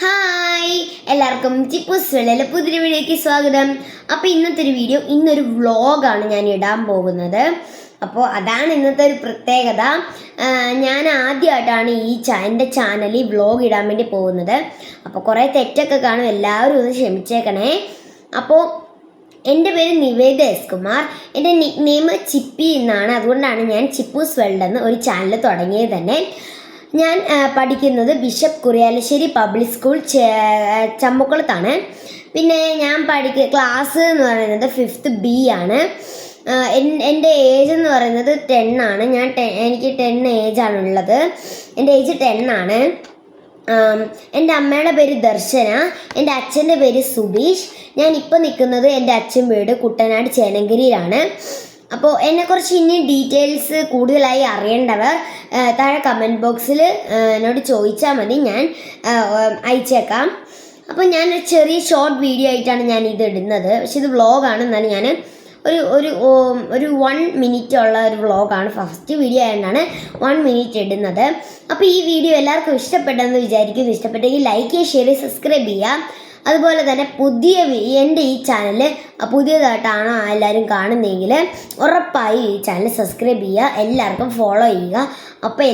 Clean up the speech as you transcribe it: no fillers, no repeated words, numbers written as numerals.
Hi എല്ലാവർക്കും ചിപ്പൂസ് വെള്ളയിലെ പുതിയ വീഡിയോയ്ക്ക് സ്വാഗതം. അപ്പോൾ ഇന്നത്തെ ഒരു വീഡിയോ ഇന്നൊരു വ്ളോഗാണ് ഞാൻ ഇടാൻ പോകുന്നത്. അപ്പോൾ അതാണ് ഇന്നത്തെ ഒരു പ്രത്യേകത. ഞാൻ ആദ്യമായിട്ടാണ് എൻ്റെ ചാനലിൽ വ്ളോഗ് ഇടാൻ വേണ്ടി പോകുന്നത്. അപ്പോൾ കുറേ തെറ്റൊക്കെ കാണും, എല്ലാവരും ഒന്ന് ക്ഷമിച്ചേക്കണേ. അപ്പോൾ എൻ്റെ പേര് നിവേദ എസ് കുമാർ, എൻ്റെ നിക് നെയിം ചിപ്പി എന്നാണ്. അതുകൊണ്ടാണ് ഞാൻ ചിപ്പൂസ് വേൾഡ് എന്ന് ഒരു ചാനൽ തുടങ്ങിയത് തന്നെ. ഞാൻ പഠിക്കുന്നത് ബിഷപ്പ് കുറിയാലശ്ശേരി പബ്ലിക് സ്കൂൾ ചമ്പക്കുളത്താണ്. പിന്നെ ഞാൻ ക്ലാസ് എന്ന് പറയുന്നത് 5th B ആണ്. എൻ്റെ ഏജ് എന്ന് പറയുന്നത് 10 ആണ്. എനിക്ക് 10 ഏജാണുള്ളത്. എൻ്റെ ഏജ് 10 ആണ്. എൻ്റെ അമ്മയുടെ പേര് ദർശന, എൻ്റെ അച്ഛൻ്റെ പേര് സുബീഷ്. ഞാൻ ഇപ്പോൾ നിൽക്കുന്നത് എൻ്റെ അച്ഛൻ വീട് കുട്ടനാട് ചേനഗിരിയിലാണ്. അപ്പോൾ എന്നെക്കുറിച്ച് ഇനി ഡീറ്റെയിൽസ് കൂടുതലായി അറിയേണ്ടവർ താഴെ കമൻറ്റ് ബോക്സിൽ എന്നോട് ചോദിച്ചാൽ മതി, ഞാൻ അയച്ചേക്കാം. അപ്പോൾ ഞാനൊരു ചെറിയ ഷോർട്ട് വീഡിയോ ആയിട്ടാണ് ഞാൻ ഇത് ഇടുന്നത്. പക്ഷെ ഇത് വ്ളോഗാണ്. എന്നാലും ഞാൻ ഒരു 1 മിനിറ്റ് ഉള്ള ഒരു വ്ളോഗാണ്. ഫസ്റ്റ് വീഡിയോ ആയതുകൊണ്ടാണ് 1 മിനിറ്റ് ഇടുന്നത്. അപ്പോൾ ഈ വീഡിയോ എല്ലാവർക്കും ഇഷ്ടപ്പെട്ടെന്ന് വിചാരിക്കുന്നു. ഇഷ്ടപ്പെട്ടെങ്കിൽ ലൈക്ക് ചെയ്യുക, ഷെയർ ചെയ്യുക, സബ്സ്ക്രൈബ് ചെയ്യുക. അതുപോലെ തന്നെ എൻ്റെ ഈ ചാനൽ പുതിയതായിട്ടാണോ എല്ലാവരും കാണുന്നതെങ്കിൽ ഉറപ്പായി ഈ ചാനൽ സബ്സ്ക്രൈബ് ചെയ്യുക, എല്ലാവർക്കും ഫോളോ ചെയ്യുക. അപ്പോൾ